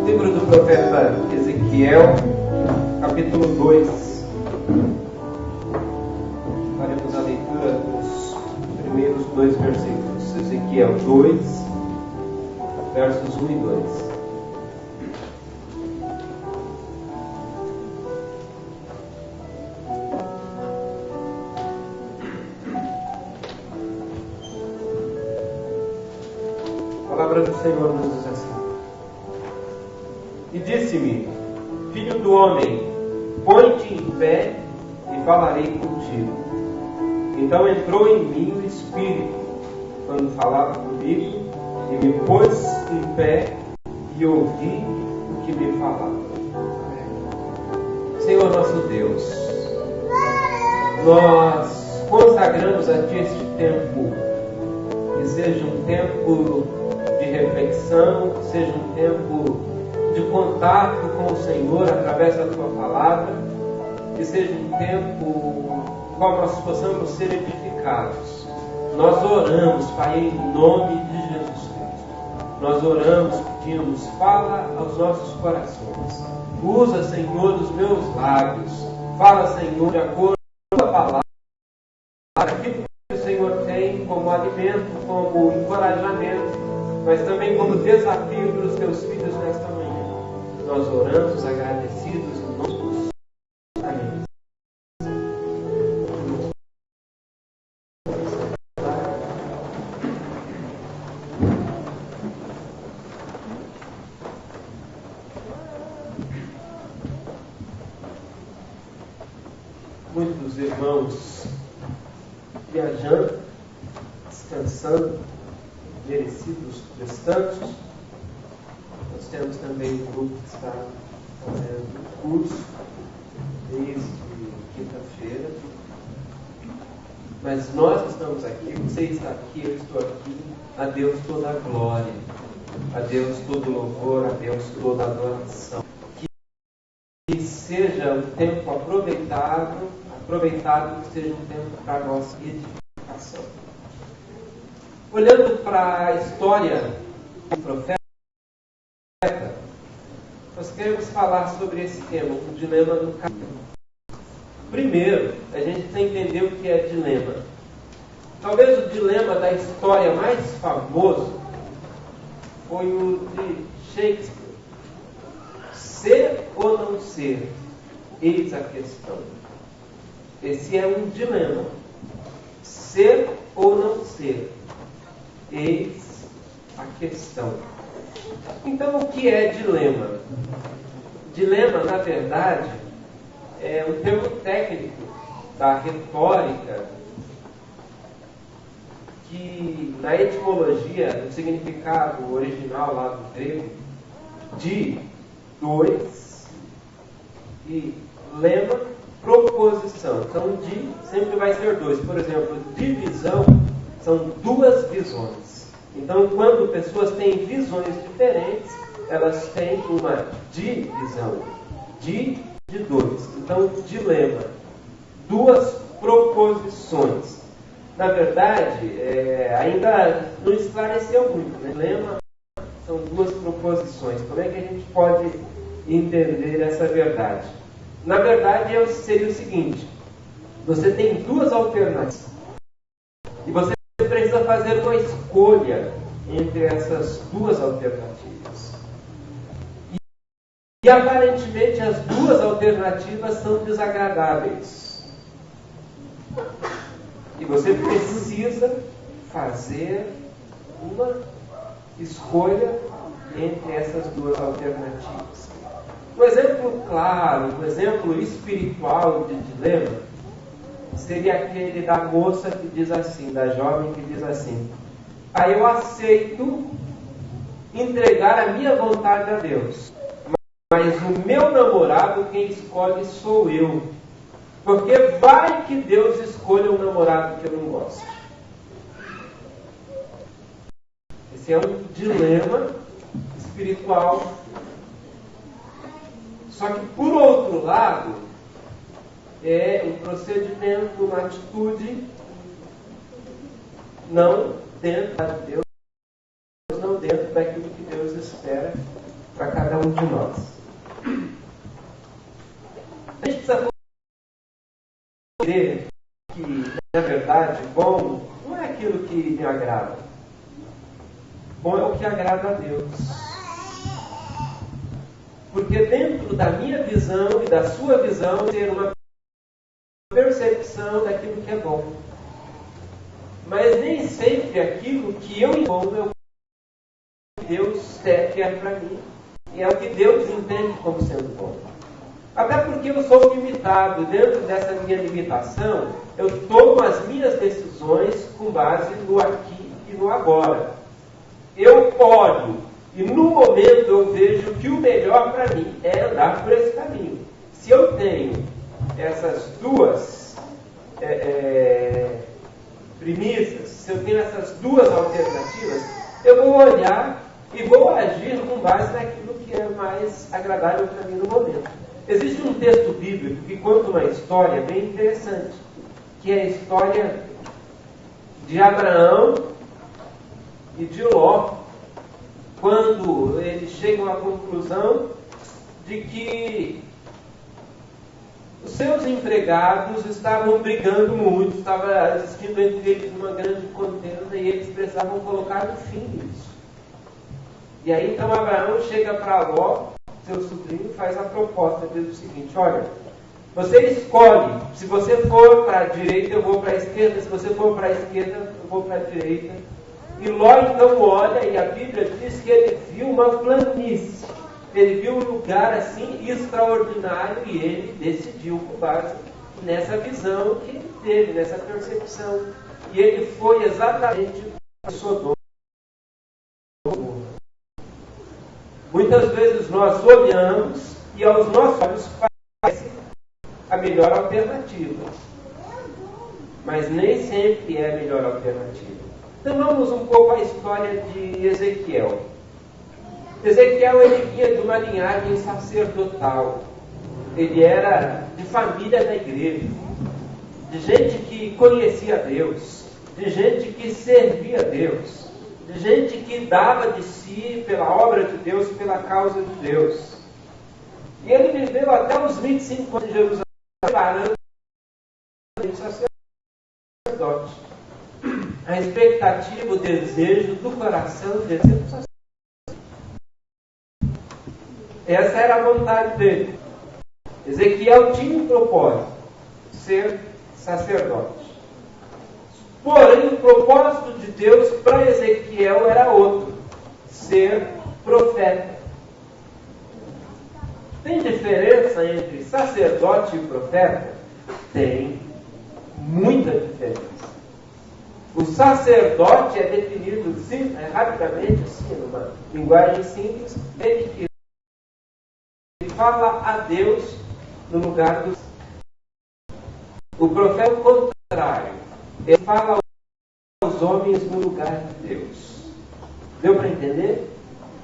Livro do profeta Ezequiel, capítulo 2. Faremos a leitura dos primeiros 2 versículos. Ezequiel 2, versos 1 e 2. A palavra do Senhor nos diz assim: E disse-me, filho do homem, põe-te em pé e falarei contigo. Então entrou em mim o Espírito, quando falava comigo, e me pôs em pé e ouvi o que me falava. Senhor nosso Deus, nós consagramos a Ti este tempo, que seja um tempo de reflexão, que seja um tempo de contato com o Senhor através da Tua palavra, que seja um tempo no qual nós possamos ser edificados. Nós oramos, Pai, em nome de Jesus Cristo. Nós oramos, pedimos, fala aos nossos corações. Usa, Senhor, os meus lábios. Fala, Senhor, de acordo com a Tua palavra, aquilo que o Senhor tem como alimento, como encorajamento, mas também como desafio para os Teus filhos nesta manhã. Nós oramos agradecidos em nome de Jesus. Amém. Muitos irmãos viajando, descansando, merecidos descansos. Nós temos também um grupo que está fazendo curso desde quinta-feira. Mas nós estamos aqui, você está aqui, eu estou aqui. A Deus toda a glória, a Deus todo louvor, a Deus toda adoração. Que seja um tempo aproveitado, que seja um tempo para a nossa edificação. Olhando para a história do profeta, nós queremos falar sobre esse tema, o dilema do caminho. Primeiro, a gente precisa entender o que é dilema. Talvez o dilema da história mais famoso foi o de Shakespeare. Ser ou não ser? Eis a questão. Esse é um dilema. Ser ou não ser? Eis a questão. Então, o que é dilema? Dilema, na verdade, é um termo técnico da retórica que, na etimologia, no significado original lá do grego, de dois e lema, proposição. Então, de sempre vai ser dois. Por exemplo, divisão são duas visões. Então, quando pessoas têm visões diferentes, elas têm uma divisão. De dois. Então, dilema. Duas proposições. Na verdade, ainda não esclareceu muito, né? Dilema são duas proposições. Como é que a gente pode entender essa verdade? Na verdade, seria o seguinte: você tem duas alternativas e você precisa fazer uma escolha entre essas duas alternativas. E aparentemente as duas alternativas são desagradáveis. E você precisa fazer uma escolha entre essas duas alternativas. Um exemplo claro, um exemplo espiritual de dilema seria aquele da moça que diz assim, da jovem que diz assim: eu aceito entregar a minha vontade a Deus, mas o meu namorado quem escolhe sou eu, porque vai que Deus escolha um namorado que eu não gosto. Esse é um dilema espiritual. Só que, por outro lado, é um procedimento, uma atitude não dentro de Deus, não dentro daquilo que Deus espera para cada um de nós. A gente precisa entender que, na verdade, bom não é aquilo que me agrada. Bom é o que agrada a Deus. Porque dentro da minha visão e da sua visão, ter uma percepção daquilo que é bom. Mas nem sempre aquilo que eu encontro é o que Deus quer para mim. E é o que Deus entende como sendo bom. Até porque eu sou limitado. Dentro dessa minha limitação, eu tomo as minhas decisões com base no aqui e no agora. Eu olho e no momento eu vejo que o melhor para mim é andar por esse caminho. Se eu tenho essas duas premissas, se eu tenho essas duas alternativas, eu vou olhar e vou agir com base naquilo que é mais agradável para mim no momento. Existe um texto bíblico que conta uma história bem interessante, que é a história de Abraão e de Ló, quando eles chegam à conclusão de que os seus empregados estavam brigando muito, estava existindo entre eles uma grande contenda e eles precisavam colocar um fim nisso. E aí então Abraão chega para Ló, seu sobrinho, faz a proposta, diz o seguinte: olha, você escolhe, se você for para a direita eu vou para a esquerda, se você for para a esquerda eu vou para a direita. E Ló então olha, e a Bíblia diz que ele viu uma planície, ele viu um lugar assim extraordinário e ele decidiu com base nessa visão que ele teve, nessa percepção. E ele foi exatamente para Sodoma. Muitas vezes nós olhamos e aos nossos olhos parece a melhor alternativa, mas nem sempre é a melhor alternativa. Então vamos um pouco à história de Ezequiel. Ezequiel ele vinha de uma linhagem sacerdotal. Ele era de família da igreja, de gente que conhecia Deus, de gente que servia a Deus, de gente que dava de si pela obra de Deus, pela causa de Deus. E ele viveu até os 25 anos em Jerusalém, preparando o sacerdote. A expectativa, o desejo do coração de ser um sacerdote. Essa era a vontade dele. Ezequiel tinha um propósito, ser sacerdote. Porém, o propósito de Deus para Ezequiel era outro, ser profeta. Tem diferença entre sacerdote e profeta? Tem muita diferença. O sacerdote é definido rapidamente, assim, numa linguagem simples, ele que fala a Deus no lugar do... O profeta é o contrário. Ele fala aos homens no lugar de Deus. Deu para entender?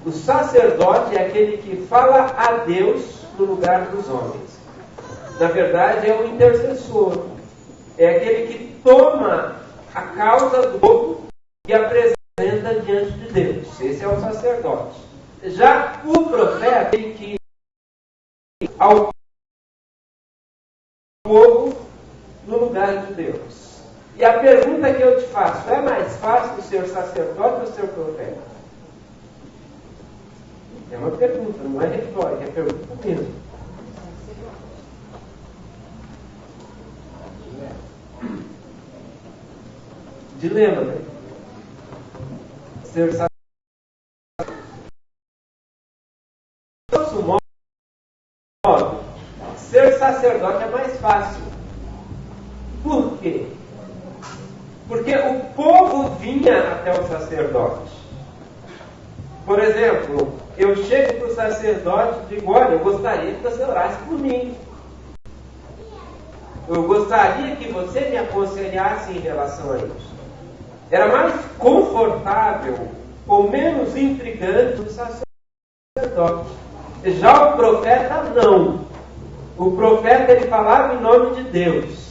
O sacerdote é aquele que fala a Deus no lugar dos homens. Na verdade, é o intercessor. É aquele que toma a causa do povo e apresenta diante de Deus. Esse é o sacerdote. Já o profeta é aquele que ao povo no lugar de Deus. E a pergunta que eu te faço: é mais fácil ser sacerdote ou ser profeta? É uma pergunta, não é retórica, é pergunta mesmo. Dilema, né? Ser sacerdote. De nosso modo, ser sacerdote é mais fácil. Por quê? Porque o povo vinha até o sacerdote. Por exemplo, eu chego para o sacerdote e digo: olha, eu gostaria que você orasse por mim. Eu gostaria que você me aconselhasse em relação a isso. Era mais confortável ou menos intrigante o sacerdote. Já o profeta não. O profeta ele falava em nome de Deus.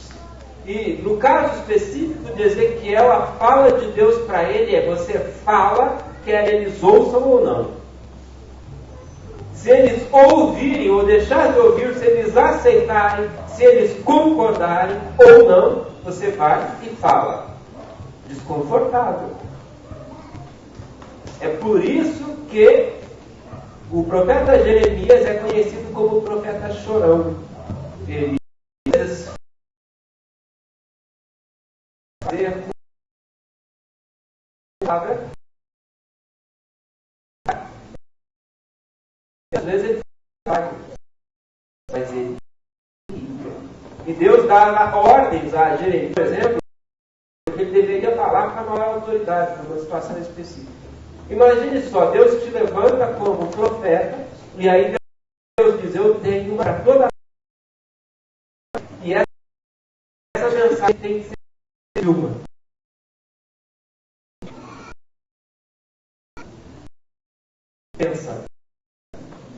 E no caso específico de Ezequiel, a fala de Deus para ele é: você fala, quer eles ouçam ou não. ouvirem ou deixar de ouvir, se eles aceitarem, se eles concordarem ou não, você vai e fala. Desconfortável. É por isso que o profeta Jeremias é conhecido como o profeta chorão. Ele às vezes ele faz, mas ele e Deus dá ordens a Jeremias, por exemplo, que ele deveria falar com a maior autoridade numa situação específica. Imagine só, Deus te levanta como profeta e aí Deus diz, eu tenho para toda a... E essa mensagem tem que ser uma. Pensa,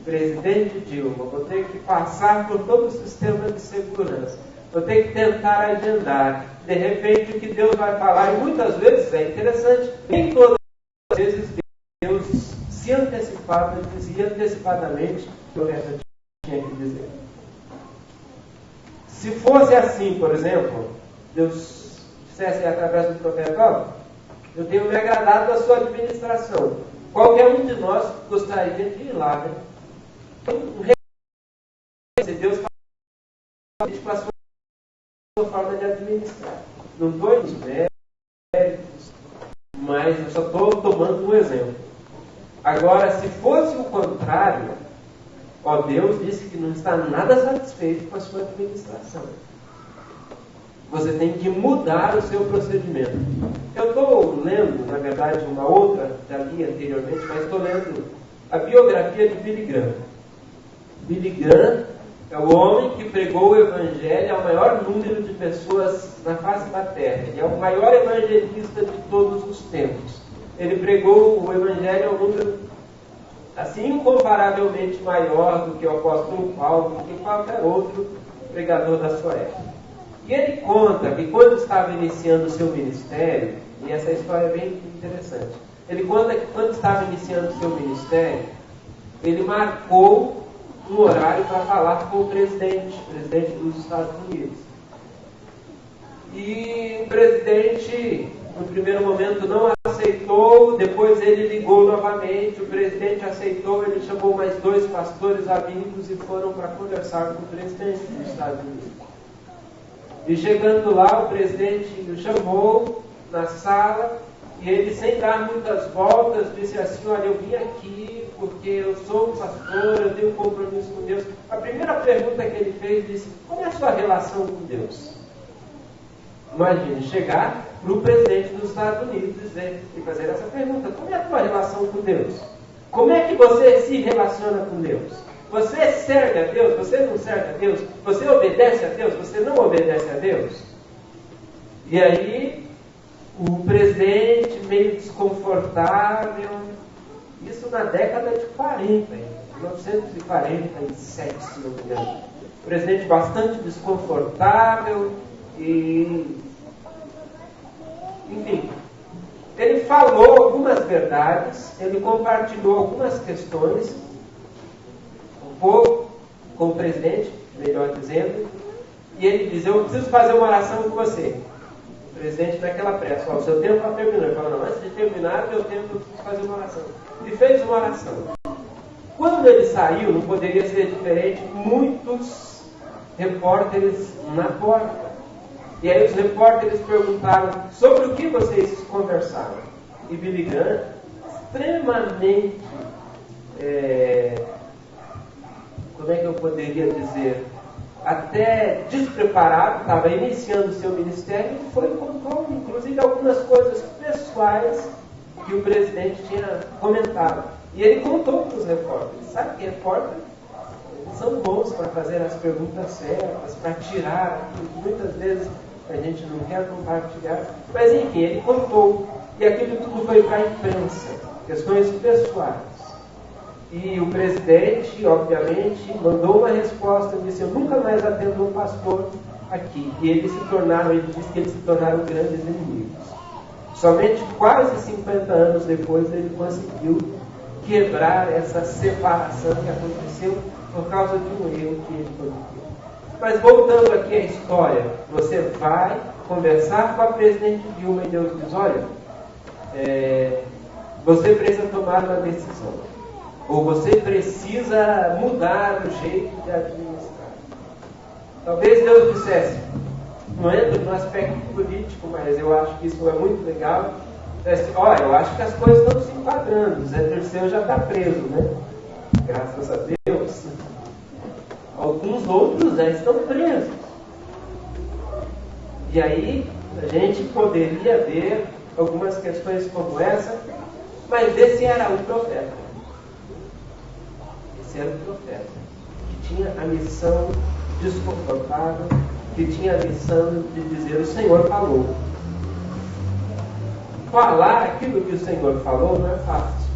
presidente Dilma, vou ter que passar por todo o sistema de segurança, vou ter que tentar agendar. De repente o que Deus vai falar, e muitas vezes é interessante, nem todas as vezes Deus se antecipava, dizia antecipadamente o que o profeta tinha que dizer. Se fosse assim, por exemplo, Deus dissesse através do profeta, ó, eu tenho me agradado da sua administração. Qualquer um de nós gostaria de ir lá, né? Deus fala com a sua forma de administrar. Não estou nos méritos, mas eu só estou tomando um exemplo. Agora, se fosse o contrário, ó, Deus disse que não está nada satisfeito com a sua administração. Você tem que mudar o seu procedimento. Eu estou lendo, na verdade, uma outra, já li anteriormente, mas estou lendo a biografia de Billy Graham. Billy Graham é o homem que pregou o Evangelho ao maior número de pessoas na face da terra. Ele é o maior evangelista de todos os tempos. Ele pregou o Evangelho ao número, assim, incomparavelmente maior do que o apóstolo Paulo, do que qualquer outro pregador da sua época. E ele conta que quando estava iniciando o seu ministério, e essa história é bem interessante, ele conta que quando estava iniciando o seu ministério, ele marcou um horário para falar com o presidente dos Estados Unidos. E o presidente, no primeiro momento, não aceitou, depois ele ligou novamente, o presidente aceitou, ele chamou mais 2 pastores amigos e foram para conversar com o presidente dos Estados Unidos. E chegando lá, o presidente o chamou na sala e ele, sem dar muitas voltas, disse assim, olha, eu vim aqui porque eu sou um pastor, eu tenho um compromisso com Deus. A primeira pergunta que ele fez disse, como é a sua relação com Deus? Imagine, chegar para o presidente dos Estados Unidos e fazer essa pergunta, como é a sua relação com Deus? Como é que você se relaciona com Deus? Você serve a Deus? Você não serve a Deus? Você obedece a Deus? Você não obedece a Deus? E aí, o presidente, meio desconfortável, isso na década de 40, 1947, se não me engano. O presidente bastante desconfortável e... Enfim, ele falou algumas verdades, ele compartilhou algumas questões, com o presidente, melhor dizendo, e ele diz, eu preciso fazer uma oração com você. O presidente naquela pressa, o seu tempo está terminando. Ele falou, não, antes de terminar, meu tempo eu preciso fazer uma oração. E fez uma oração. Quando ele saiu, não poderia ser diferente, muitos repórteres na porta. E aí os repórteres perguntaram, sobre o que vocês conversaram? E Billy Graham, extremamente... como é que eu poderia dizer, até despreparado, estava iniciando o seu ministério e foi contou, inclusive, algumas coisas pessoais que o presidente tinha comentado. E ele contou para os repórteres. Sabe que repórteres são bons para fazer as perguntas certas, para tirar aquilo que muitas vezes a gente não quer compartilhar. Mas enfim, ele contou. E aquilo tudo foi para a imprensa, questões pessoais. E o presidente, obviamente, mandou uma resposta, disse, eu nunca mais atendo um pastor aqui. E ele disse que eles se tornaram grandes inimigos. Somente quase 50 anos depois ele conseguiu quebrar essa separação que aconteceu por causa de um erro que ele cometeu. Mas voltando aqui à história, você vai conversar com a presidente Dilma e Deus diz, olha, você precisa tomar uma decisão. Ou você precisa mudar o jeito de administrar. Talvez Deus dissesse, não entra no aspecto político, mas eu acho que isso é muito legal. Dissesse, olha, eu acho que as coisas estão se enquadrando. Zé Dirceu já está preso, né? Graças a Deus. Alguns outros já estão presos. E aí a gente poderia ver algumas questões como essa, mas esse era o profeta. Esse era o profeta, que tinha a missão desconfortável, que tinha a missão de dizer, o Senhor falou. Falar aquilo que o Senhor falou não é fácil.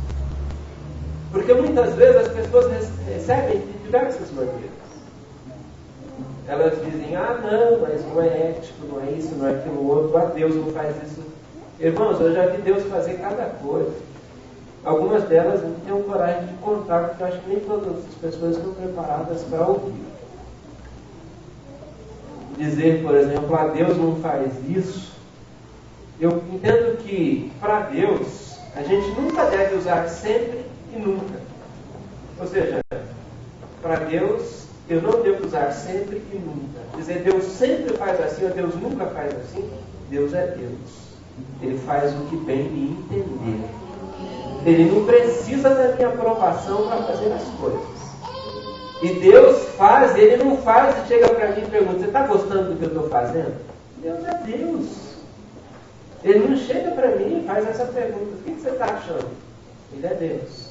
Porque muitas vezes as pessoas recebem de diversas maneiras. Elas dizem, não, mas não é ético, não é isso, não é aquilo outro, Deus não faz isso. Irmãos, eu já vi Deus fazer cada coisa. Algumas delas não tenho coragem de contar, porque eu acho que nem todas as pessoas estão preparadas para ouvir. Dizer, por exemplo, Deus não faz isso. Eu entendo que, para Deus, a gente nunca deve usar sempre e nunca. Ou seja, para Deus, eu não devo usar sempre e nunca. Dizer Deus sempre faz assim ou Deus nunca faz assim, Deus é Deus. Ele faz o que bem me entender. Ele não precisa da minha aprovação para fazer as coisas. E Deus faz, Ele não faz e chega para mim e pergunta, você está gostando do que eu estou fazendo? Deus é Deus. Ele não chega para mim e faz essa pergunta, o que você está achando? Ele é Deus.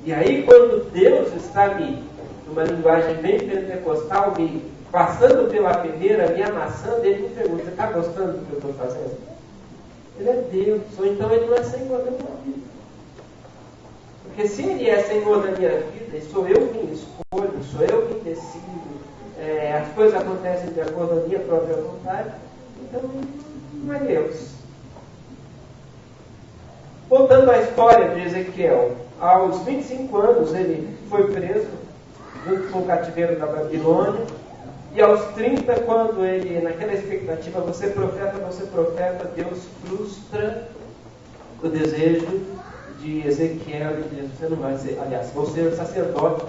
E aí quando Deus está me, numa linguagem bem pentecostal, me passando pela peneira, me amassando, Ele me pergunta, você está gostando do que eu estou fazendo? Ele é Deus, ou então Ele não é Senhor da minha vida. Porque se Ele é Senhor da minha vida, e sou eu quem escolho, sou eu quem decido, as coisas acontecem de acordo com a minha própria vontade, então não é Deus. Voltando à história de Ezequiel, aos 25 anos ele foi preso, junto com o cativeiro da Babilônia, e aos 30, quando ele, naquela expectativa, você profeta, Deus frustra o desejo de Ezequiel e diz, você não vai ser, aliás, vou ser sacerdote,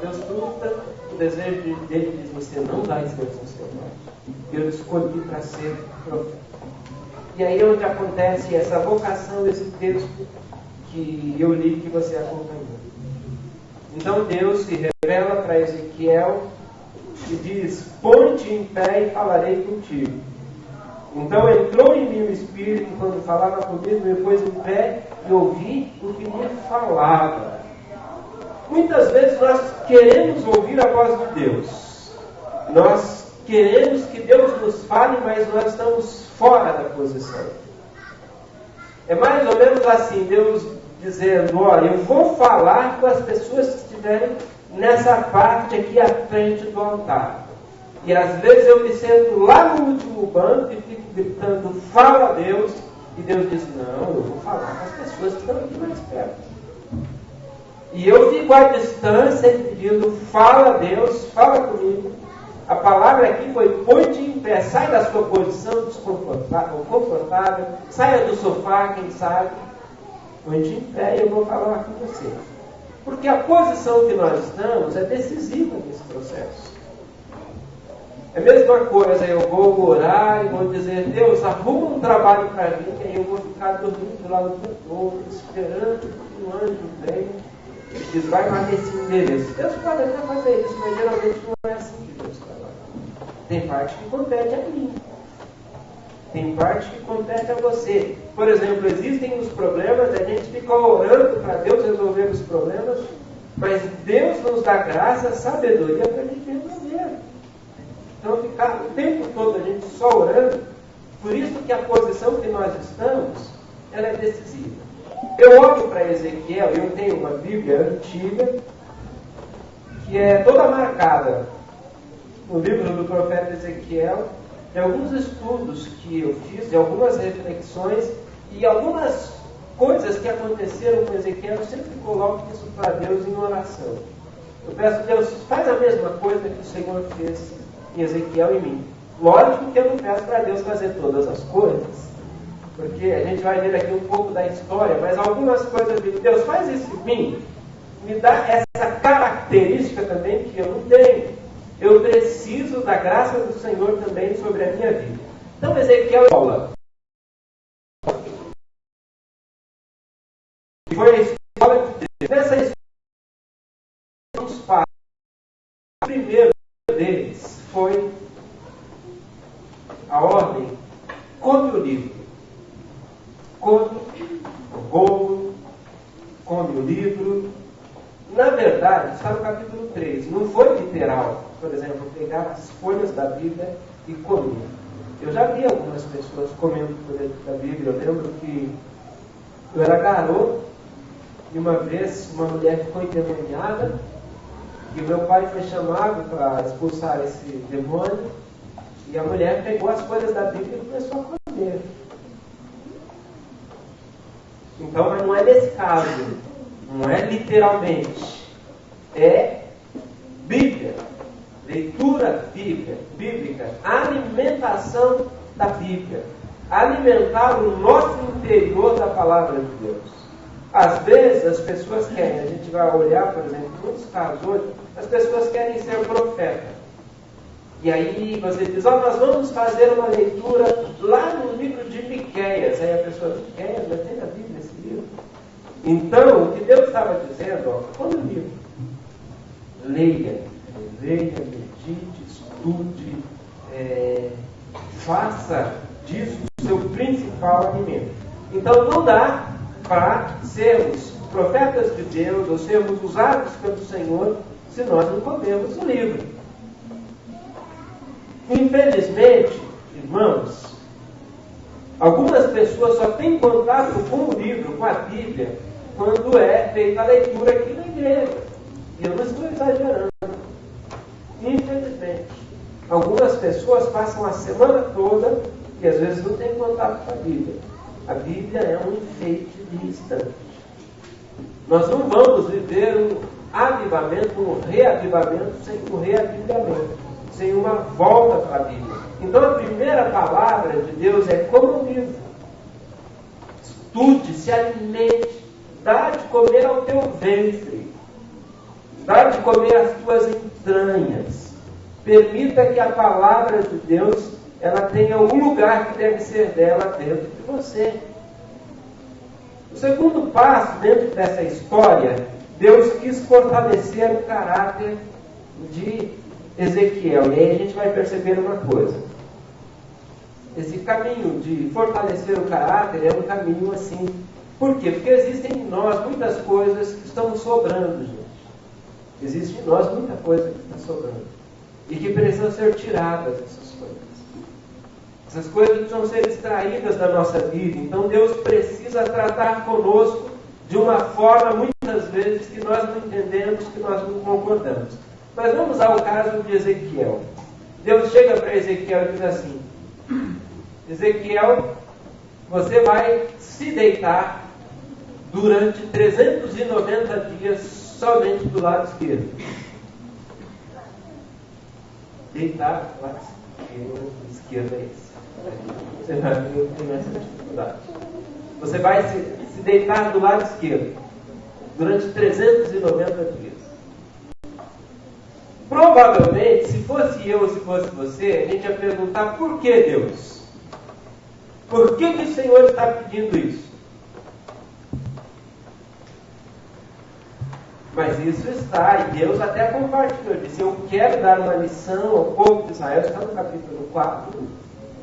Deus frustra o desejo dele e diz, você não vai ser sacerdote. Eu escolhi para ser profeta. E aí é onde acontece essa vocação desse texto que eu li, que você acompanhou. Então Deus se revela para Ezequiel e diz, põe-te em pé e falarei contigo. Então entrou em mim o Espírito, quando falava comigo, me pôs em pé e ouvi o que me falava. Muitas vezes nós queremos ouvir a voz de Deus. Nós queremos que Deus nos fale, mas nós estamos fora da posição. É mais ou menos assim, Deus dizendo, olha, eu vou falar com as pessoas que estiverem nessa parte aqui à frente do altar. E às vezes eu me sento lá no último banco e fico gritando, fala a Deus, e Deus diz, não, eu vou falar com as pessoas que estão aqui mais perto. E eu fico à distância pedindo, fala a Deus, fala comigo. A palavra aqui foi, põe-te em pé, sai da sua posição confortável, saia do sofá, quem sabe, põe-te em pé e eu vou falar com você. Porque a posição que nós estamos é decisiva nesse processo. É a mesma coisa, eu vou orar e vou dizer, Deus, arruma um trabalho para mim, que aí eu vou ficar dormindo lá no cantor, esperando que um anjo venha e diz, vai lá nesse endereço. Deus pode até fazer isso, mas geralmente não é assim que Deus trabalha. Tem parte que compete a mim. Tem parte que compete a você. Por exemplo, existem os problemas, a gente fica orando para Deus resolver os problemas, mas Deus nos dá graça, sabedoria para a gente resolver. Então ficar o tempo todo a gente só orando, por isso que a posição que nós estamos, ela é decisiva. Eu olho para Ezequiel, eu tenho uma Bíblia antiga, que é toda marcada no livro do profeta Ezequiel, de alguns estudos que eu fiz, de algumas reflexões e algumas coisas que aconteceram com Ezequiel, eu sempre coloco isso para Deus em oração. Eu peço a Deus, faz a mesma coisa que o Senhor fez em Ezequiel e em mim. Lógico que eu não peço para Deus fazer todas as coisas, porque a gente vai ver aqui um pouco da história, mas algumas coisas de Deus, faz isso em mim, me dá essa característica também que eu não tenho. Eu preciso da graça do Senhor também sobre a minha vida. Então Ezequiel fala. Foi a escola de Deus. Nessa escola, os pais, o primeiro deles foi a ordem: come o livro. Come o bolo, come o livro. Na verdade, está no capítulo 3. Não foi literal, por exemplo, pegar as folhas da Bíblia e comer. Eu já vi algumas pessoas comendo folhas da Bíblia. Eu lembro que eu era garoto e uma vez uma mulher ficou endemoniada e o meu pai foi chamado para expulsar esse demônio e a mulher pegou as folhas da Bíblia e começou a comer. Então, mas não é nesse caso, não é literalmente, é Bíblia, leitura bíblica, alimentação da Bíblia, alimentar o nosso interior da palavra de Deus. Às vezes as pessoas querem, a gente vai olhar, por exemplo, em muitos casos hoje, as pessoas querem ser profeta. E aí você diz, nós vamos fazer uma leitura lá no livro de Miqueias. Aí a pessoa diz, Miqueias, mas tem na Bíblia esse livro? Então, o que Deus estava dizendo, come o livro. Leia, medite, estude, faça disso o seu principal alimento. Então não dá para sermos profetas de Deus ou sermos usados pelo Senhor se nós não comermos o livro. Infelizmente, irmãos, algumas pessoas só têm contato com o livro, com a Bíblia, quando é feita a leitura aqui na igreja. E eu não estou exagerando. Infelizmente, algumas pessoas passam a semana toda e às vezes não têm contato com a Bíblia. A Bíblia é um enfeite de instante. Nós não vamos viver um avivamento, um reavivamento sem um reavigamento, sem uma volta para a Bíblia. Então a primeira palavra de Deus é como um livro. Estude, se alimente, dá de comer ao teu ventre, dá de comer às tuas entranhas. Permita que a palavra de Deus ela tenha um lugar que deve ser dela dentro de você. O segundo passo dentro dessa história, Deus quis fortalecer o caráter de Ezequiel. E aí a gente vai perceber uma coisa. Esse caminho de fortalecer o caráter é um caminho assim. Por quê? Porque existem em nós muitas coisas que estão sobrando, gente. Existe em nós muita coisa que está sobrando. E que precisam ser tiradas essas coisas. Essas coisas precisam ser extraídas da nossa vida. Então Deus precisa tratar conosco de uma forma, muitas vezes, que nós não entendemos, que nós não concordamos. Mas vamos ao caso de Ezequiel. Deus chega para Ezequiel e diz assim: Ezequiel, você vai se deitar durante 390 dias somente do lado esquerdo. Deitar do lado esquerdo é esse. Você vai ver que tem essa dificuldade. Você vai se deitar do lado esquerdo durante 390 dias. Provavelmente, se fosse eu ou se fosse você, a gente ia perguntar: por que Deus? Por que o Senhor está pedindo isso? Mas isso está, e Deus até compartilhou, disse: eu quero dar uma lição ao povo de Israel. Está no capítulo 4,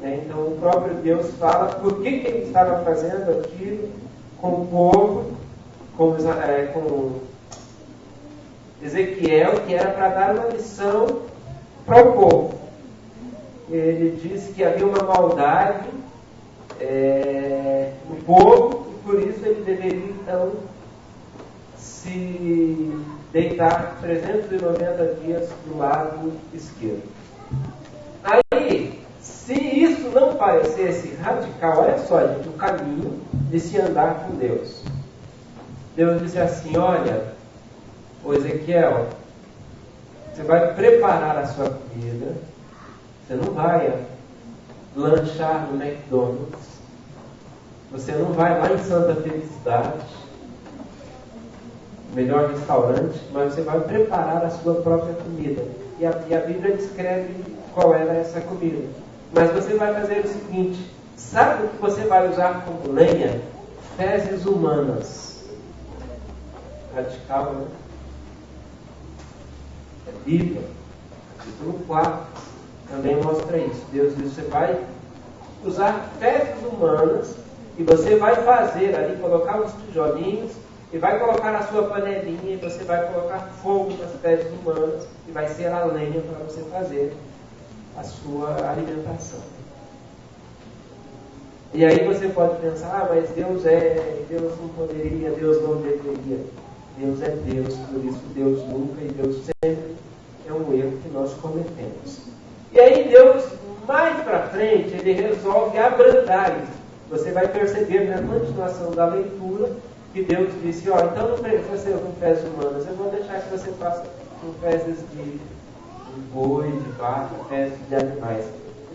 né? Então o próprio Deus fala por que ele estava fazendo aquilo com o povo, com Ezequiel, que era para dar uma lição para o povo. Ele disse que havia uma maldade no povo, e por isso ele deveria então se deitar 390 dias do lado esquerdo. Aí, se isso não parecesse radical, olha só, gente, o caminho de se andar com Deus. Deus disse assim: olha, ô Ezequiel, você vai preparar a sua comida, você não vai lanchar no McDonald's, você não vai lá em Santa Felicidade, melhor restaurante, mas você vai preparar a sua própria comida. E a Bíblia descreve qual era essa comida. Mas você vai fazer o seguinte: sabe o que você vai usar como lenha? Fezes humanas. Radical, né? É Bíblia, capítulo 4, também mostra isso. Deus diz: você vai usar fezes humanas e você vai fazer ali, colocar uns tijolinhos e vai colocar a sua panelinha e você vai colocar fogo nas fezes humanas e vai ser a lenha para você fazer a sua alimentação. E aí você pode pensar: mas Deus não poderia, Deus não deveria. Deus é Deus, por isso Deus nunca, e Deus sempre é um erro que nós cometemos. E aí Deus, mais para frente, ele resolve abrandar isso. Você vai perceber na continuação da leitura que Deus disse: então não precisa ser com fezes humanas, eu vou deixar que você faça com fezes de boi, de vaca, fezes de animais.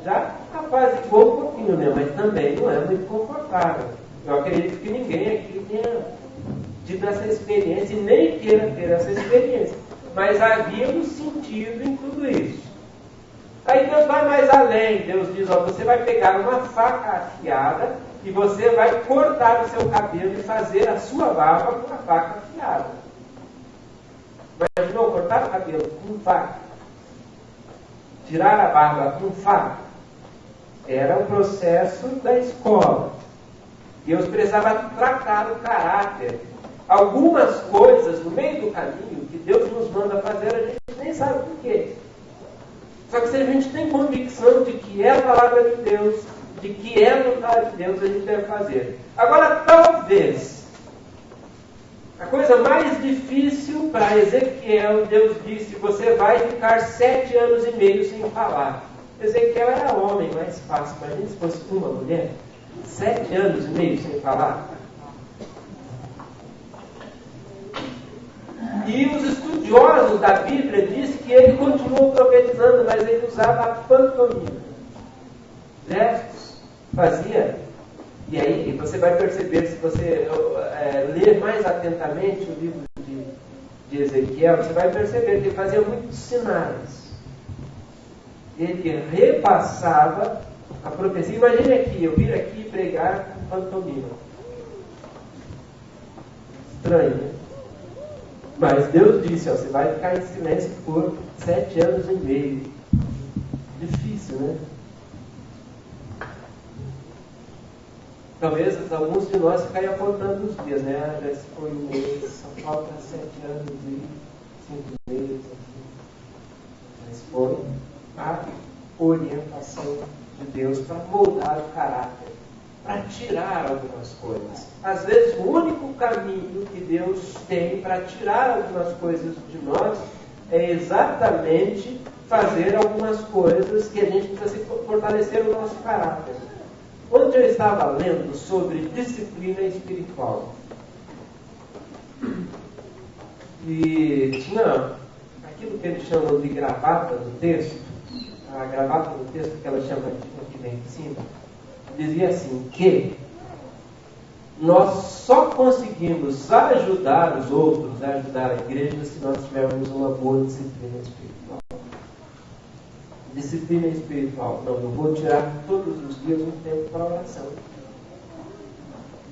Já apaziguou um pouquinho, né? Mas também não é muito confortável. Eu acredito que ninguém aqui tenha tido essa experiência e nem queira ter essa experiência. Mas havia um sentido em tudo isso. Aí Deus vai mais além. Deus diz: você vai pegar uma faca afiada e você vai cortar o seu cabelo e fazer a sua barba com a faca afiada. Imaginou cortar o cabelo com faca? Tirar a barba com faca? Era o processo da escola. Deus precisava tratar o caráter. Algumas coisas no meio do caminho que Deus nos manda fazer, a gente nem sabe por quê. Só que se a gente tem convicção de que é a palavra de Deus, de que é a vontade de Deus, a gente deve fazer. Agora, talvez, a coisa mais difícil para Ezequiel, Deus disse: você vai ficar 7 anos e meio sem falar. Ezequiel era homem, mais fácil. Imagina se fosse uma mulher. 7 anos e meio sem falar. E os estudiosos da Bíblia dizem que ele continuou profetizando, mas ele usava a pantomima. Gestos, fazia. E aí você vai perceber, se você ler mais atentamente o livro de Ezequiel, você vai perceber que ele fazia muitos sinais. Ele repassava a profecia. Imagine aqui, eu vir aqui pregar com pantomima. Estranho, né? Mas Deus disse: você vai ficar em silêncio por 7 anos e meio. Difícil, né? Talvez alguns de nós ficariam contando os dias, né? Já se foi um mês, só falta 7 anos e 5 meses. Mas foi a orientação de Deus para moldar o caráter, para tirar algumas coisas. Às vezes, o único caminho que Deus tem para tirar algumas coisas de nós é exatamente fazer algumas coisas que a gente precisa fortalecer o nosso caráter. Ontem eu estava lendo sobre disciplina espiritual. E tinha aquilo que eles chamam de gravata no texto. A gravata no texto que ela chama aqui bem em cima. Dizia assim, que nós só conseguimos ajudar os outros, ajudar a igreja, se nós tivermos uma boa disciplina espiritual. Disciplina espiritual. Não, eu vou tirar todos os dias um tempo para oração.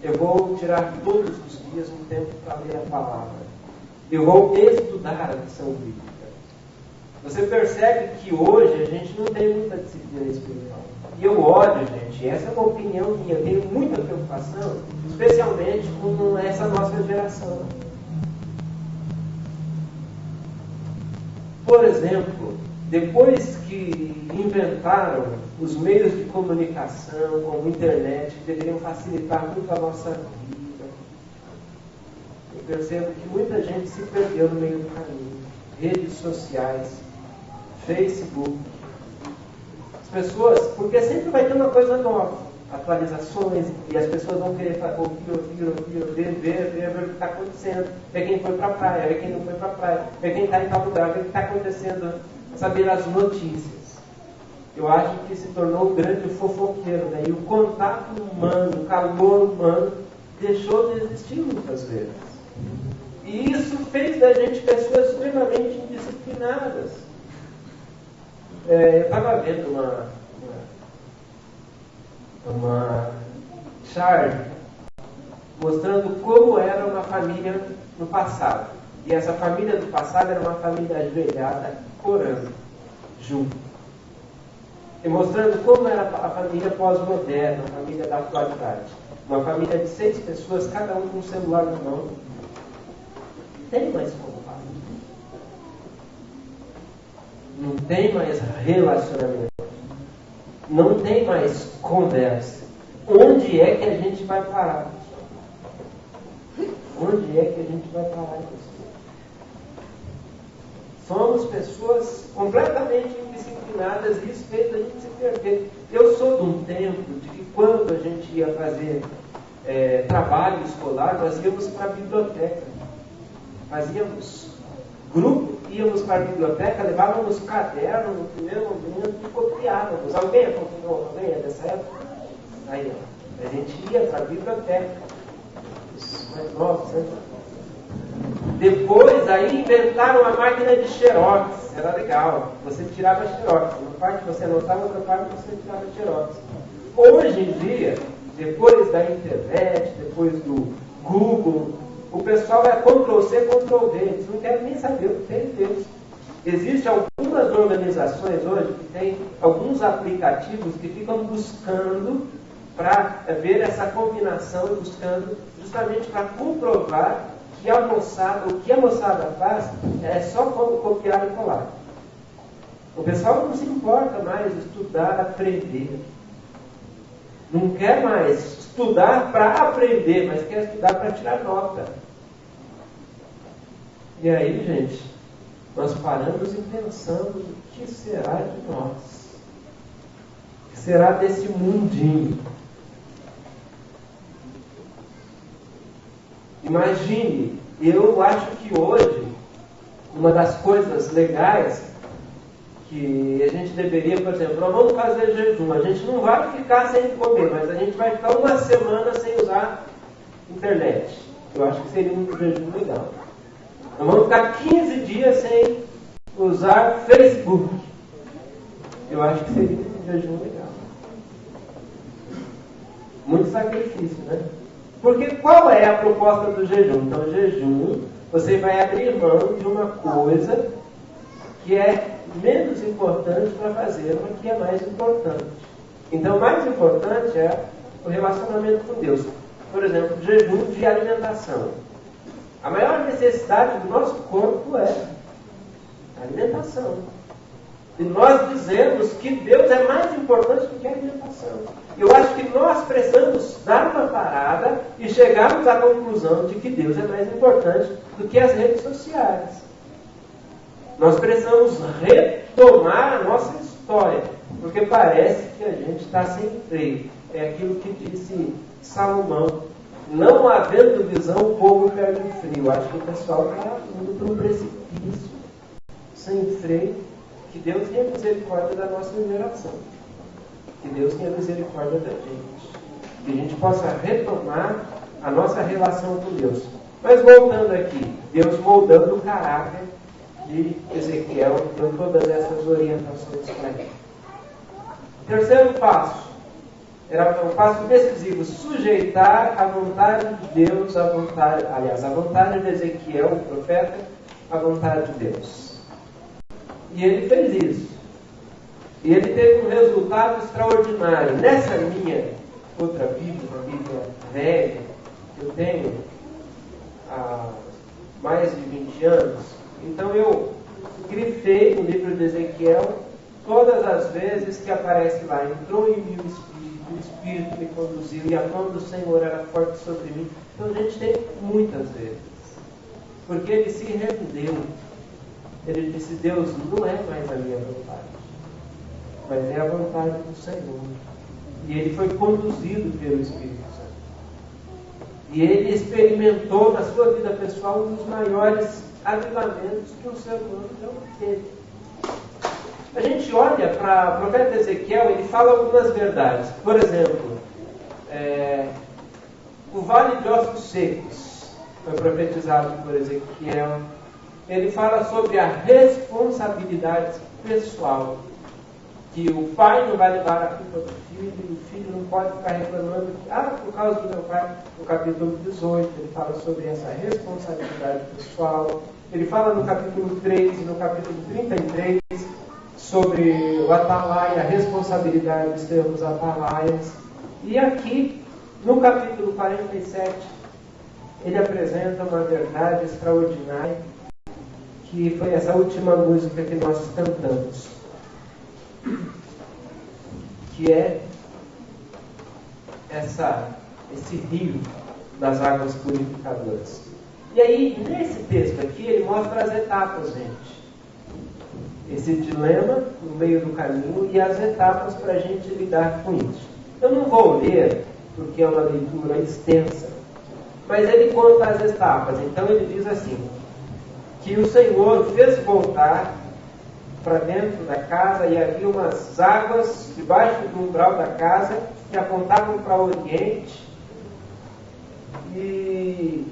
Eu vou tirar todos os dias um tempo para ler a palavra. Eu vou estudar a lição bíblica. Você percebe que hoje a gente não tem muita disciplina espiritual. E eu olho, gente, essa é uma opinião minha, eu tenho muita preocupação, especialmente com essa nossa geração. Por exemplo, depois que inventaram os meios de comunicação, como a internet, que deveriam facilitar muito a nossa vida, eu percebo que muita gente se perdeu no meio do caminho. Redes sociais, Facebook. As pessoas, porque sempre vai ter uma coisa nova, atualizações, e as pessoas vão querer ouvir, ver o que está acontecendo, ver quem foi para a praia, ver quem não foi para a praia, ver quem está em tal lugar, ver o que está acontecendo, saber as notícias. Eu acho que se tornou um grande fofoqueiro, né? E o contato humano, o calor humano, deixou de existir muitas vezes. E isso fez da gente pessoas extremamente indisciplinadas. Eu estava vendo uma charge mostrando como era uma família no passado. E essa família do passado era uma família ajoelhada, orando, junto. E mostrando como era a família pós-moderna, a família da atualidade. Uma família de 6 pessoas, cada um com um celular na mão. Não tem mais contato. Não tem mais relacionamento. Não tem mais conversa. Onde é que a gente vai parar? Onde é que a gente vai parar isso? Somos pessoas completamente indisciplinadas e isso fez a gente se perder. Eu sou de um tempo de que quando a gente ia fazer trabalho escolar, nós íamos para a biblioteca. Fazíamos grupo, íamos para a biblioteca, levávamos caderno no primeiro momento e copiávamos. Alguém acompanhou? Alguém é dessa época? Aí, ó, a gente ia para a biblioteca. Os mais novos, né? Depois, aí inventaram a máquina de xerox. Era legal. Você tirava xerox. Uma parte você anotava, outra parte você tirava xerox. Hoje em dia, depois da internet, depois do Google, o pessoal é Ctrl-C, Ctrl-V. Eles não querem nem saber o que tem Deus. Existem algumas organizações hoje que têm alguns aplicativos que ficam buscando para ver essa combinação e buscando justamente para comprovar que o que a moçada faz é só como copiar e colar. O pessoal não se importa mais estudar, aprender. Não quer mais estudar para aprender, mas quer estudar para tirar nota. E aí, gente, nós paramos e pensamos o que será de nós? O que será desse mundinho? Imagine, eu acho que hoje, uma das coisas legais que a gente deveria, por exemplo, nós vamos fazer jejum, a gente não vai ficar sem comer, mas a gente vai ficar uma semana sem usar internet. Eu acho que seria um jejum legal. Nós vamos ficar 15 dias sem usar Facebook. Eu acho que seria um jejum legal. Muito sacrifício, né? Porque qual é a proposta do jejum? Então, jejum, você vai abrir mão de uma coisa que é menos importante para fazer, mas que é mais importante. Então, o mais importante é o relacionamento com Deus. Por exemplo, jejum de alimentação. A maior necessidade do nosso corpo é a alimentação. E nós dizemos que Deus é mais importante do que a alimentação. Eu acho que nós precisamos dar uma parada e chegarmos à conclusão de que Deus é mais importante do que as redes sociais. Nós precisamos retomar a nossa história, porque parece que a gente está sem freio. É aquilo que disse Salomão. Não havendo visão, o povo perde o frio. Acho que o pessoal está indo para um precipício, sem freio. Que Deus tenha misericórdia da nossa geração. Que Deus tenha misericórdia da gente. Que a gente possa retomar a nossa relação com Deus. Mas voltando aqui, Deus moldando o caráter de Ezequiel, dando todas essas orientações para ele. Terceiro passo, era um passo decisivo, sujeitar a vontade de Deus, a vontade de Ezequiel, o profeta, à vontade de Deus. E ele fez isso. E ele teve um resultado extraordinário. Nessa minha outra Bíblia, uma Bíblia velha, que eu tenho há mais de 20 anos, então eu grifei no livro de Ezequiel todas as vezes que aparece lá, entrou em mim o Espírito me conduziu e a mão do Senhor era forte sobre mim. Então a gente tem muitas vezes. Porque ele se rendeu. Ele disse, Deus, não é mais a minha vontade. mas é a vontade do Senhor. E ele foi conduzido pelo Espírito Santo. E ele experimentou na sua vida pessoal um dos maiores avivamentos que um ser humano já teve. A gente olha para o profeta Ezequiel, ele fala algumas verdades. Por exemplo, o vale de ossos secos foi profetizado por Ezequiel. Ele fala sobre a responsabilidade pessoal, que o pai não vai levar a culpa do filho, e o filho não pode ficar reclamando, por causa do meu pai. No capítulo 18, ele fala sobre essa responsabilidade pessoal. Ele fala no capítulo 3 e no capítulo 33 sobre o atalaia, a responsabilidade de sermos atalaias. E aqui, no capítulo 47, ele apresenta uma verdade extraordinária, que foi essa última música que nós cantamos, que é esse rio das águas purificadoras. E aí, nesse texto aqui, ele mostra as etapas, gente. Esse dilema no meio do caminho e as etapas para a gente lidar com isso. Eu não vou ler, porque é uma leitura extensa, mas ele conta as etapas. Então ele diz assim, que o Senhor fez voltar para dentro da casa e havia umas águas debaixo do umbral da casa que apontavam para o oriente, e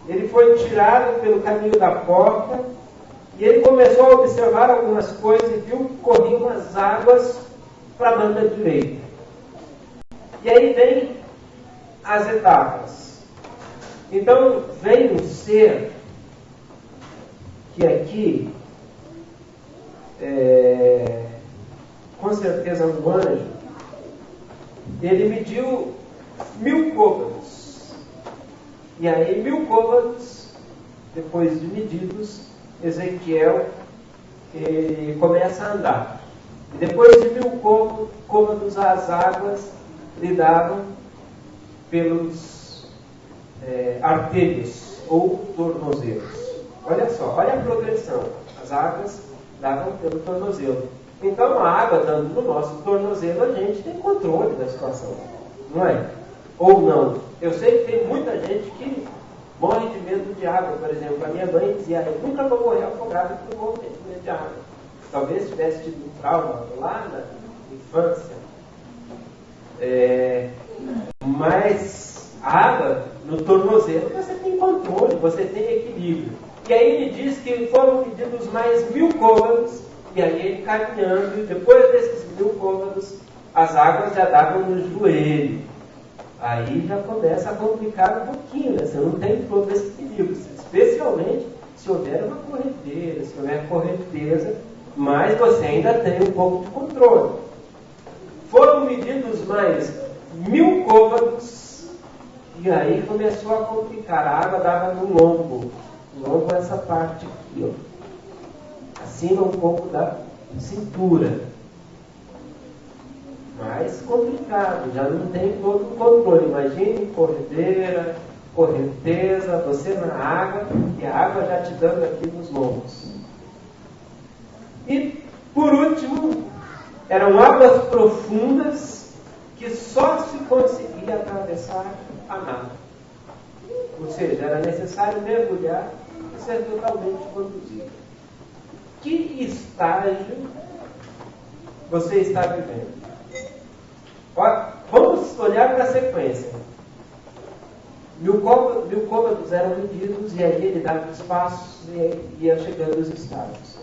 ele foi tirado pelo caminho da porta e ele começou a observar algumas coisas e viu que corriam umas águas para a banda direita. E aí vem as etapas. Então vem um ser que aqui com certeza um anjo. Ele mediu 1000 côvados. E aí 1000 côvados, depois de medidos, Ezequiel começa a andar. E depois de 1000 côvados, as águas lhe davam pelos artelhos ou tornozelos. Olha só, olha a progressão. As águas davam pelo tornozelo. Então a água dando no nosso tornozelo, a gente tem controle da situação, não é? Ou não. Eu sei que tem muita gente que morre de medo de água. Por exemplo, a minha mãe dizia, eu nunca vou morrer afogada porque eu morro de medo de água. Talvez tivesse tido um trauma lá na infância. Mas a água no tornozelo, você tem controle, você tem equilíbrio. E aí ele diz que foram medidos mais 1000 côvados, e aí ele caminhando, e depois desses 1000 côvados, as águas já davam no joelho. Aí já começa a complicar um pouquinho, né? Você não tem todo esse equilíbrio, especialmente se houver uma correnteza, se houver correnteza, mas você ainda tem um pouco de controle. Foram medidos mais 1000 côvados, e aí começou a complicar. A água dava no lombo. Lombo é essa parte aqui, ó, acima um pouco da cintura. Mais complicado, já não tem todo o controle. Imagine corredeira, correnteza, você na água e a água já te dando aqui nos lombos. E por último, eram águas profundas que só se conseguia atravessar a nado. Ou seja, era necessário mergulhar e ser totalmente conduzido. Que estágio você está vivendo? Vamos olhar para a sequência. 1000 côvados eram medidos e aí ele dava os passos e ia chegando os estágios.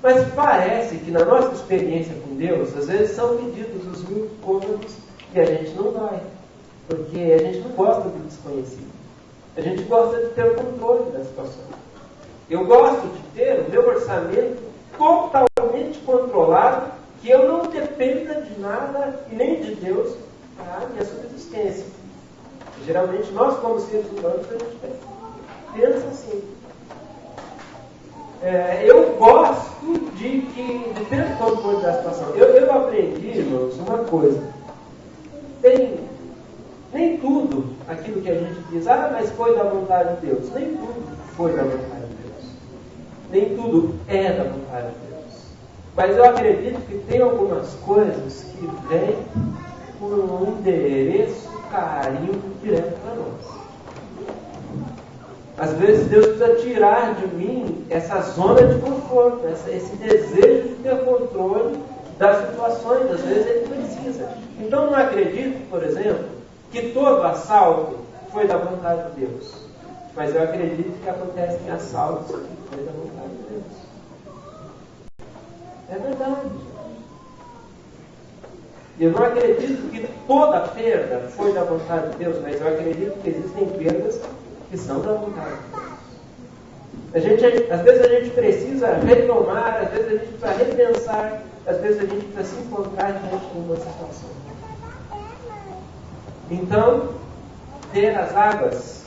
Mas parece que na nossa experiência com Deus, às vezes são medidos os 1000 côvados e a gente não vai. Porque a gente não gosta do desconhecido. A gente gosta de ter o controle da situação. Eu gosto de ter o meu orçamento totalmente controlado, que eu não dependa de nada e nem de Deus para a minha subsistência. Geralmente nós, como seres humanos, a gente pensa assim. Eu gosto de ter o controle da situação. Eu aprendi, irmãos, uma coisa. Nem tudo aquilo que a gente diz, mas foi da vontade de Deus. Nem tudo foi da vontade de Deus. Nem tudo é da vontade de Deus. Mas eu acredito que tem algumas coisas que vêm por um endereço, carinho direto para nós. Às vezes Deus precisa tirar de mim essa zona de conforto, esse desejo de ter controle das situações. Às vezes Ele precisa. Então não acredito, por exemplo, que todo assalto foi da vontade de Deus. Mas eu acredito que acontecem assaltos que foi da vontade de Deus. É verdade. Eu não acredito que toda perda foi da vontade de Deus, mas eu acredito que existem perdas que são da vontade de Deus. Às vezes a gente precisa retomar, às vezes a gente precisa repensar, às vezes a gente precisa se encontrar diante de uma situação. Então, ter as águas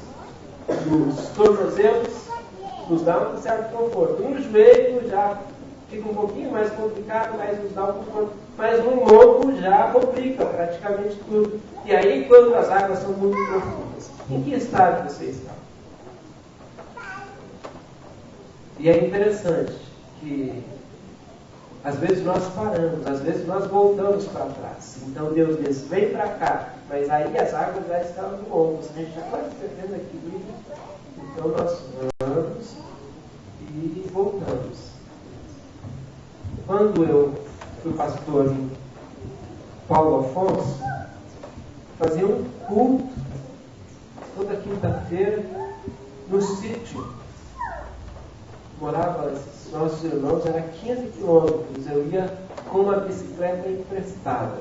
nos tornozelos nos dá um certo conforto. No joelho já fica um pouquinho mais complicado, mas nos dá um conforto. Mas no lombo já complica praticamente tudo. E aí, quando as águas são muito profundas, em que estado você está? E é interessante que às vezes nós paramos, às vezes nós voltamos para trás. Então Deus diz, vem para cá. Mas aí as águas já estão no ombro. A gente já quase perdendo equilíbrio. Então nós vamos e voltamos. Quando eu fui pastor em Paulo Afonso, fazia um culto toda quinta-feira no sítio. Morava, nossos irmãos, era 15 quilômetros. Eu ia com uma bicicleta emprestada.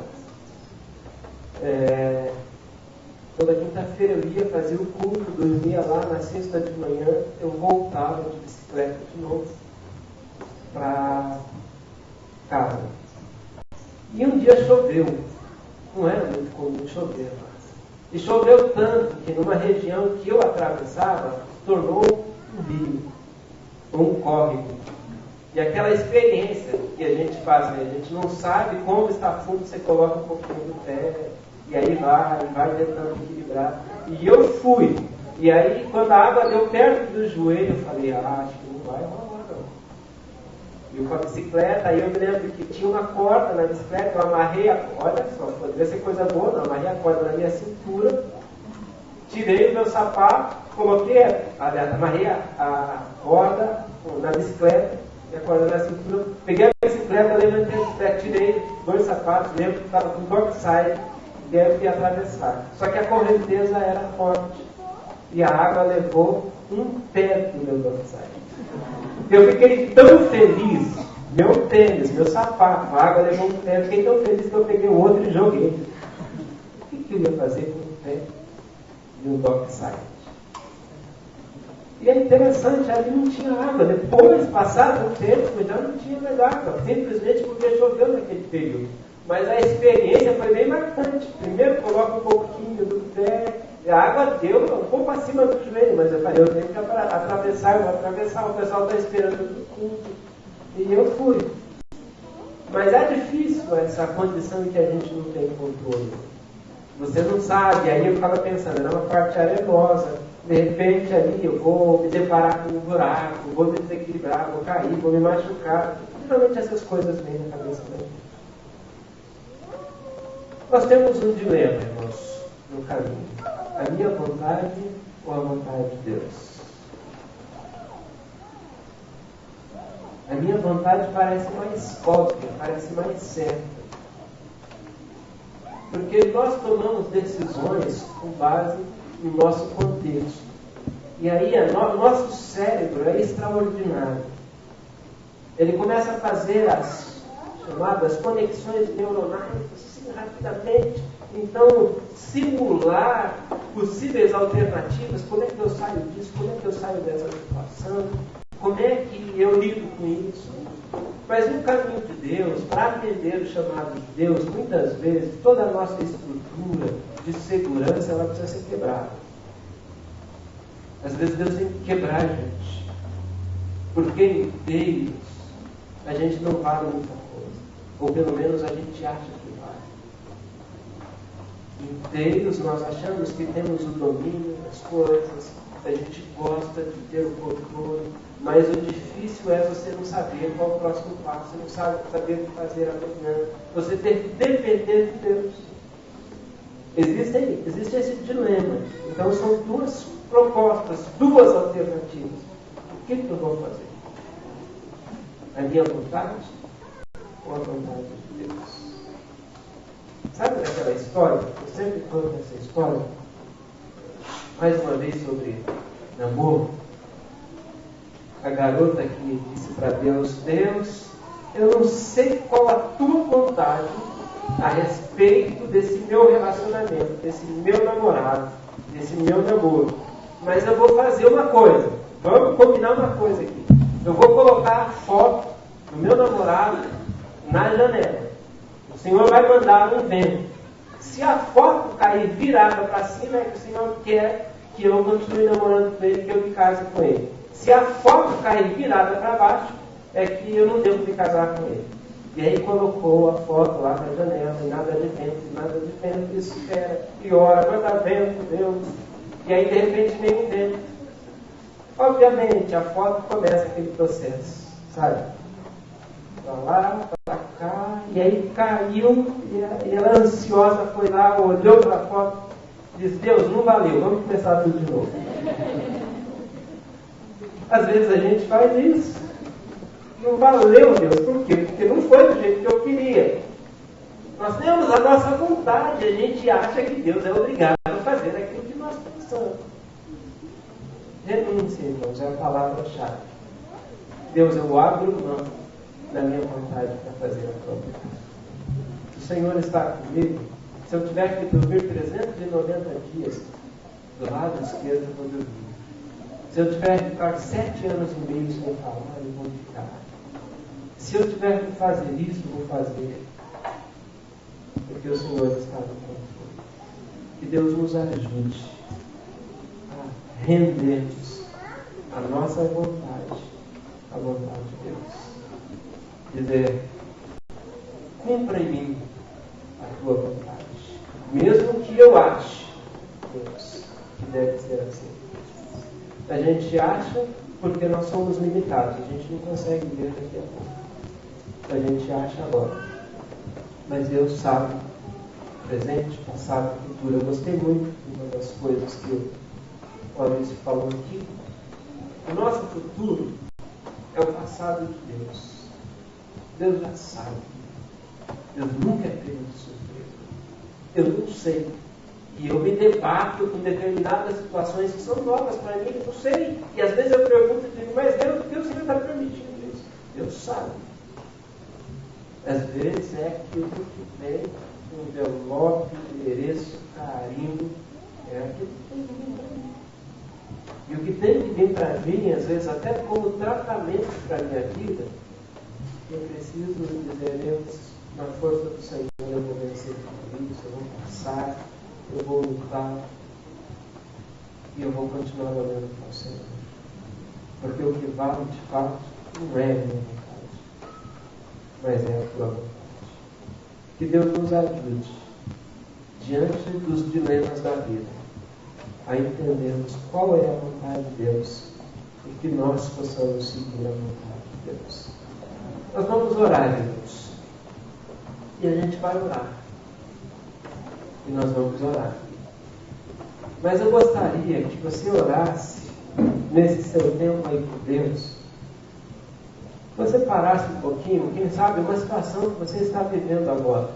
Toda quinta-feira eu ia fazer o culto, dormia lá, na sexta de manhã eu voltava de bicicleta de novo para casa. E um dia choveu. Não era muito comum chover, mas. E choveu tanto que numa região que eu atravessava, tornou um rio, um córrego. E aquela experiência que a gente faz, né? A gente não sabe como está fundo, você coloca um pouquinho do pé, e aí vai tentando equilibrar. E eu fui. E aí, quando a água deu perto do joelho, eu falei, acho que não vai rolar não. E com a bicicleta, aí eu me lembro que tinha uma corda na bicicleta, eu amarrei olha só, poderia ser coisa boa, não, amarrei a corda na minha cintura, tirei o meu sapato, coloquei, amarrei a corda na bicicleta, e a corda na cintura, peguei a bicicleta, levantei a bicicleta, tirei 2 sapatos, lembro que estava com dockside, e aí eu fui atravessar. Só que a correnteza era forte, e a água levou um pé do meu dockside. Eu fiquei tão feliz, meu tênis, meu sapato, a água levou um pé, eu fiquei tão feliz que eu peguei o outro e joguei. O que eu ia fazer com um pé de um dockside? E é interessante, ali não tinha água. Depois, passado um tempo, já não tinha mais água, simplesmente porque choveu naquele período. Mas a experiência foi bem marcante. Primeiro coloca um pouquinho do pé, a água deu um pouco acima do joelho, mas eu falei, eu tenho que atravessar, eu vou atravessar, o pessoal está esperando no culto. E eu fui. Mas é difícil essa condição em que a gente não tem controle. Você não sabe, aí eu ficava pensando, era uma parte arenosa, de repente ali eu vou me deparar com um buraco, vou me desequilibrar, vou cair, vou me machucar. Geralmente essas coisas vêm na cabeça da gente. Nós temos um dilema, irmãos, no caminho. A minha vontade ou a vontade de Deus? A minha vontade parece mais óbvia, parece mais certa. Porque nós tomamos decisões com base no nosso contexto. E aí, nosso cérebro é extraordinário. Ele começa a fazer as chamadas conexões neuronais assim, rapidamente. Então, simular possíveis alternativas. Como é que eu saio disso? Como é que eu saio dessa situação? Como é que eu lido com isso? Mas no caminho de Deus, para atender o chamado de Deus, muitas vezes, toda a nossa estrutura de segurança, ela precisa ser quebrada. Às vezes Deus tem que quebrar a gente. Porque em Deus, a gente não vale muita coisa. Ou pelo menos a gente acha que vale. Em Deus, nós achamos que temos o domínio das coisas, a gente gosta de ter o controle, mas o difícil é você não saber qual é o próximo passo, você não sabe saber o que fazer amanhã, você tem que depender de Deus. Existe esse dilema. Então são duas propostas, duas alternativas. O que eu vou fazer? A minha vontade ou a vontade de Deus? Sabe daquela história? Eu sempre conto essa história. Mais uma vez sobre namoro. A garota que disse para Deus: Deus, eu não sei qual a tua vontade a respeito desse meu relacionamento, desse meu namorado, desse meu namoro. Mas eu vou fazer uma coisa. Vamos combinar uma coisa aqui. Eu vou colocar a foto do meu namorado na janela. O Senhor vai mandar um vento. Se a foto cair virada para cima, é que o Senhor quer que eu continue namorando com ele, que eu me case com ele. Se a foto cair virada para baixo, é que eu não devo me casar com ele. E aí colocou a foto lá na janela, e nada de vento, espera, e ora, manda vento, Deus. E aí de repente vem um vento. Obviamente a foto começa aquele processo, sabe? Para lá, para cá, e aí caiu, e ela ansiosa foi lá, olhou para a foto, disse: Deus, não valeu, vamos começar tudo de novo. Às vezes a gente faz isso. Não valeu, Deus. Por quê? Porque não foi do jeito que eu queria. Nós temos a nossa vontade. A gente acha que Deus é obrigado a fazer aquilo que nós pensamos. Renúncia, irmãos, é a palavra-chave. Deus, eu abro mão da minha vontade para fazer a tua vontade. O Senhor está comigo. Se eu tiver que dormir 390 dias, do lado esquerdo eu vou dormir. Se eu tiver que ficar 7 anos e meio sem falar, eu vou ficar. Se eu tiver que fazer isso, eu vou fazer. Porque o Senhor está no controle. Que Deus nos ajude a rendermos a nossa vontade à vontade de Deus. Dizer: cumpra em mim a tua vontade. Mesmo que eu ache, Deus, que deve ser assim. A gente acha porque nós somos limitados. A gente não consegue ver daqui a pouco. A gente acha agora. Mas Deus sabe presente, passado e futuro. Eu gostei muito de uma das coisas que o Maurício falou aqui. O nosso futuro é o passado de Deus. Deus já sabe. Deus nunca é pego de surpresa. Eu não sei. E eu me debato com determinadas situações que são novas para mim, eu não sei. E às vezes eu pergunto e digo: mas Deus, por que o Senhor está permitindo isso? Deus sabe. Às vezes é aquilo que vem, um envelope, endereço, carimbo, é aquilo que tem que vir para mim. E o que tem que vir para mim, às vezes até como tratamento para a minha vida, eu preciso dizer: Deus, na força do Senhor eu vou vencer tudo isso, eu vou passar, eu vou lutar e eu vou continuar olhando para o Senhor. Porque o que vale de fato não é a minha vontade, mas é a tua vontade. Que Deus nos ajude, diante dos dilemas da vida, a entendermos qual é a vontade de Deus e que nós possamos seguir a vontade de Deus. Nós vamos orar, irmãos. E a gente vai orar. E nós vamos orar. Mas eu gostaria que você orasse nesse seu tempo aí com Deus. Você parasse um pouquinho, quem sabe, uma situação que você está vivendo agora.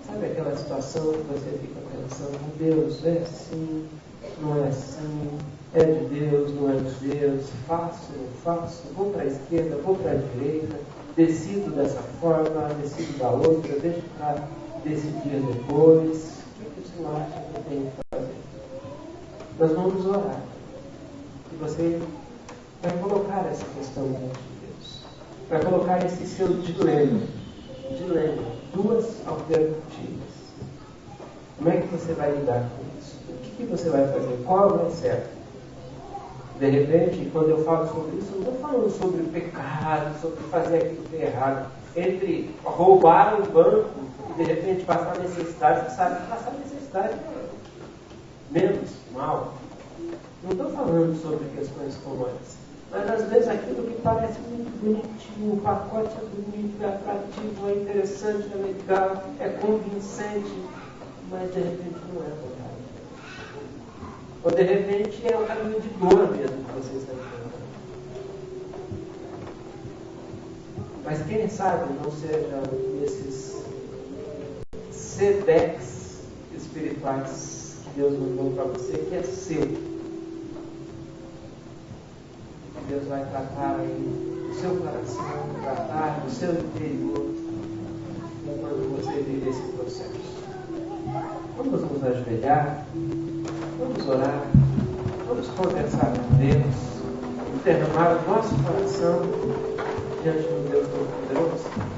Sabe aquela situação que você fica pensando: Deus, é assim, não é assim, é de Deus, não é de Deus, faço, não faço, vou para a esquerda, vou para a direita, decido dessa forma, decido da outra, deixo para decidir depois. O que você acha que eu tenho que fazer? Nós vamos orar. E você vai colocar essa questão diante de Deus. Vai colocar esse seu dilema. Duas alternativas. Como é que você vai lidar com isso? O que você vai fazer? Qual vai ser? De repente, quando eu falo sobre isso, eu não estou falando sobre o pecado, sobre fazer aquilo que é errado. Entre roubar um banco e de repente passar necessidade, você sabe que passar necessidade é menos mal. Não estou falando sobre questões como essa. Mas às vezes aquilo que parece muito bonitinho, o pacote é bonito, é atrativo, é interessante, é legal, é convincente, mas de repente não é verdade. Ou de repente é um caminho de dor mesmo que você está enfrentando. Mas quem sabe não seja esses sedex espirituais que Deus mandou para você, que é seu. Deus vai tratar aí do seu coração, tratar do seu interior, enquanto você vive esse processo. Vamos nos ajoelhar, vamos orar, vamos conversar com Deus, derramar o nosso coração diante do Deus Todo-Poderoso.